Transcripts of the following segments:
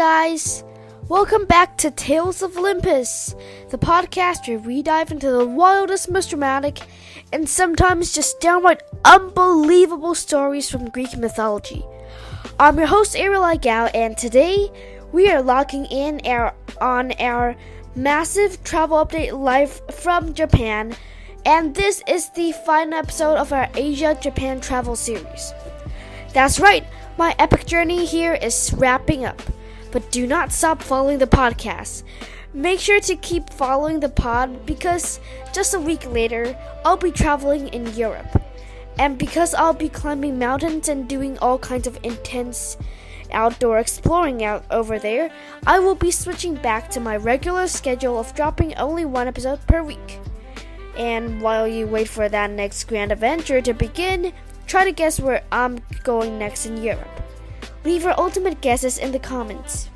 guys! Welcome back to Tales of Olympus, the podcast where we dive into the wildest, most dramatic, and sometimes just downright unbelievable stories from Greek mythology. I'm your host, Ariel, and today we are locking in on our massive travel update live from Japan, and this is the final episode of our Asia-Japan travel series. That's right, my epic journey here is wrapping up. But do not stop following the podcast. Make sure to keep following the pod because just a week later, I'll be traveling in Europe. And because I'll be climbing mountains and doing all kinds of intense outdoor exploring out over there, I will be switching back to my regular schedule of dropping only one episode per week. And while you wait for that next grand adventure to begin, try to guess where I'm going next in Europe. Leave your ultimate guesses in the comments.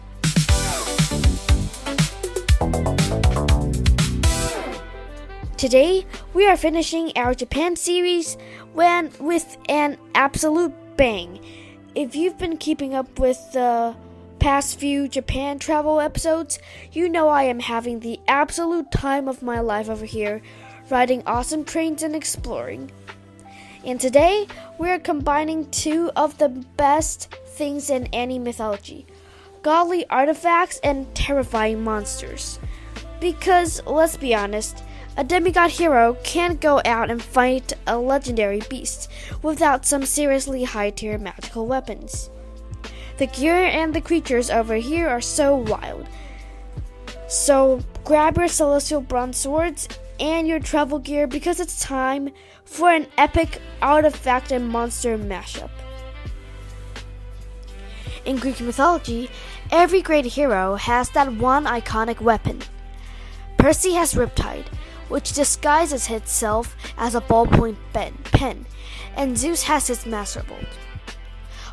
Today, we are finishing our Japan series with an absolute bang. If you've been keeping up with the past few Japan travel episodes, you know I am having the absolute time of my life over here, riding awesome trains and exploring. And today, we are combining two of the best things in any mythology: godly artifacts and terrifying monsters. Because, let's be honest, a demigod hero can't go out and fight a legendary beast without some seriously high-tier magical weapons. The gear and the creatures over here are so wild. So grab your celestial bronze swords and your travel gear because it's time for an epic artifact and monster mashup. In Greek mythology, every great hero has that one iconic weapon. Percy has Riptide, which disguises itself as a ballpoint pen, and Zeus has his Masterbolt.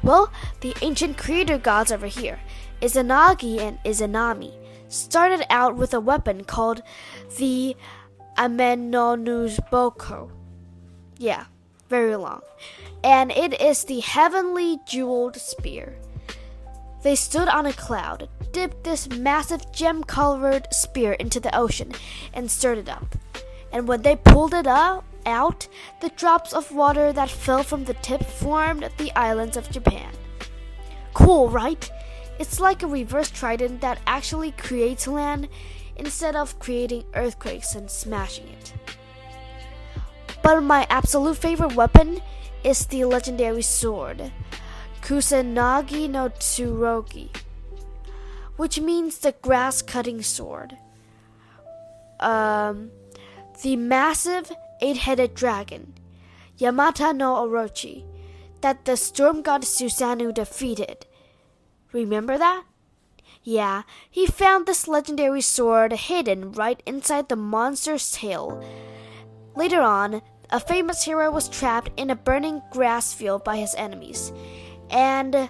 Well, the ancient creator gods over here, Izanagi and Izanami, started out with a weapon called the Amenonusboko. Yeah, very long. And it is the heavenly jeweled spear. They stood on a cloud, dipped this massive gem-colored spear into the ocean, and stirred it up. And when they pulled it out, the drops of water that fell from the tip formed the islands of Japan. Cool, right? It's like a reverse trident that actually creates land instead of creating earthquakes and smashing it. But my absolute favorite weapon is the legendary sword, Kusanagi no Tsurugi, which means the grass-cutting sword. The massive 8-headed dragon, Yamata no Orochi, that the storm god Susanoo defeated. Remember that? Yeah, he found this legendary sword hidden right inside the monster's tail. Later on, a famous hero was trapped in a burning grass field by his enemies. And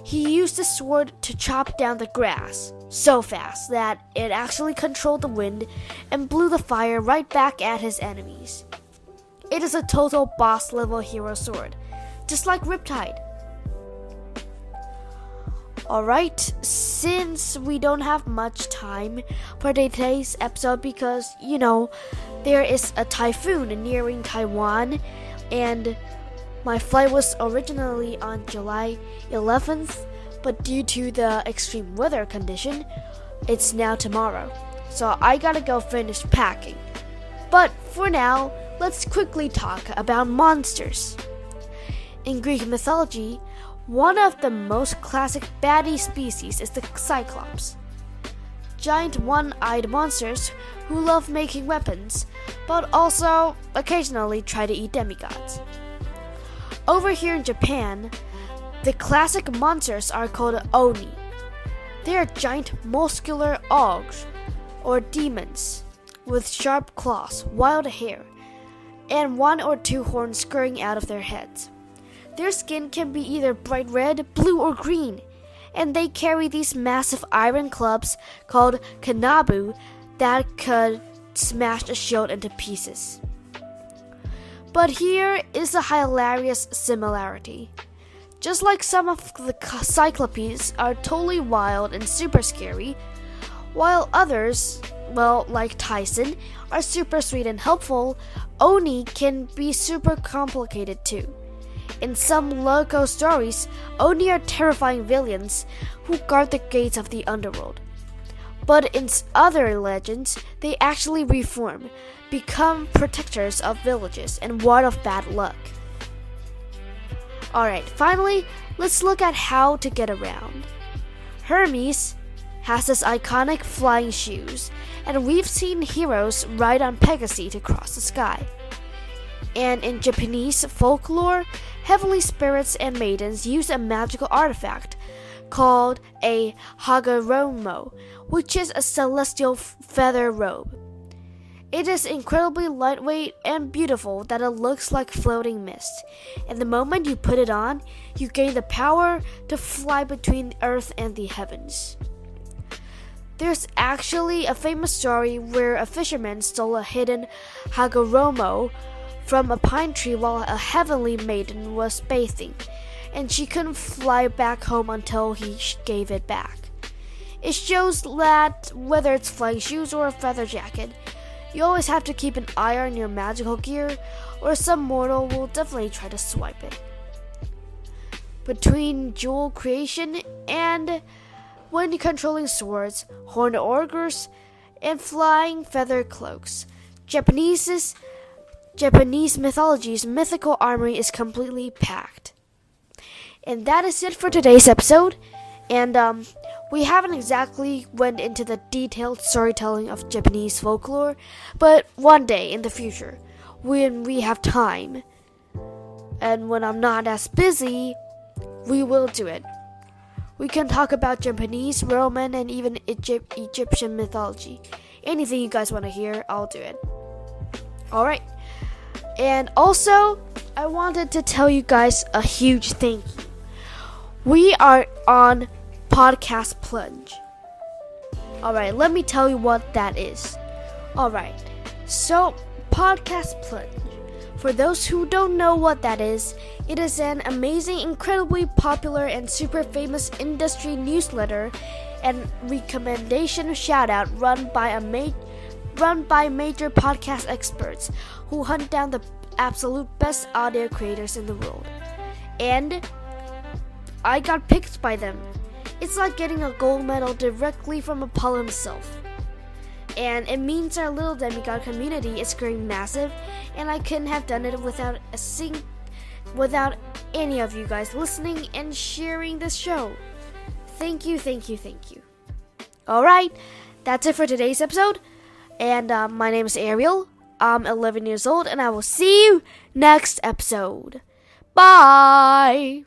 he used the sword to chop down the grass so fast that it actually controlled the wind and blew the fire right back at his enemies. It is a total boss level hero sword, just like Riptide. Alright, since we don't have much time for today's episode because, there is a typhoon nearing Taiwan, and my flight was originally on July 11th, but due to the extreme weather condition, it's now tomorrow. So I gotta go finish packing. But for now, let's quickly talk about monsters. In Greek mythology, one of the most classic baddie species is the Cyclops. Giant one-eyed monsters who love making weapons, but also occasionally try to eat demigods. Over here in Japan, the classic monsters are called Oni. They are giant muscular ogres, or demons, with sharp claws, wild hair, and 1 or 2 horns scurrying out of their heads. Their skin can be either bright red, blue, or green, and they carry these massive iron clubs called kanabu that could smash a shield into pieces. But here is a hilarious similarity. Just like some of the Cyclopes are totally wild and super scary, while others, well, like Tyson, are super sweet and helpful, Oni can be super complicated too. In some local stories, Oni are terrifying villains who guard the gates of the underworld. But in other legends, they actually reform, become protectors of villages, and ward off bad luck. Alright, finally, let's look at how to get around. Hermes has his iconic flying shoes, and we've seen heroes ride on Pegasus to cross the sky. And in Japanese folklore, heavenly spirits and maidens use a magical artifact called a hagoromo, which is a celestial feather robe. It is incredibly lightweight and beautiful that it looks like floating mist, and the moment you put it on, you gain the power to fly between the earth and the heavens. There's actually a famous story where a fisherman stole a hidden hagoromo from a pine tree while a heavenly maiden was bathing, and she couldn't fly back home until he gave it back. It shows that whether it's flying shoes or a feather jacket, you always have to keep an eye on your magical gear, or some mortal will definitely try to swipe it. Between jewel creation and when controlling swords, horned ogres, and flying feather cloaks, Japanese mythology's mythical armory is completely packed. And that is it for today's episode. And we haven't exactly went into the detailed storytelling of Japanese folklore, but one day in the future, when we have time, and when I'm not as busy, we will do it. We can talk about Japanese, Roman, and even Egyptian mythology. Anything you guys want to hear, I'll do it. Alright. And also, I wanted to tell you guys a huge thank you. We are on Podcast Plunge. Alright, let me tell you what that is. Alright, so Podcast Plunge. For those who don't know what that is, it is an amazing, incredibly popular, and super famous industry newsletter and recommendation shout-out run by major podcast experts who hunt down the absolute best audio creators in the world. And I got picked by them. It's like getting a gold medal directly from Apollo himself. And it means our little demigod community is growing massive, and I couldn't have done it without any of you guys listening and sharing this show. Thank you. Alright, that's it for today's episode. And my name is Ariel. I'm 11 years old, and I will see you next episode. Bye!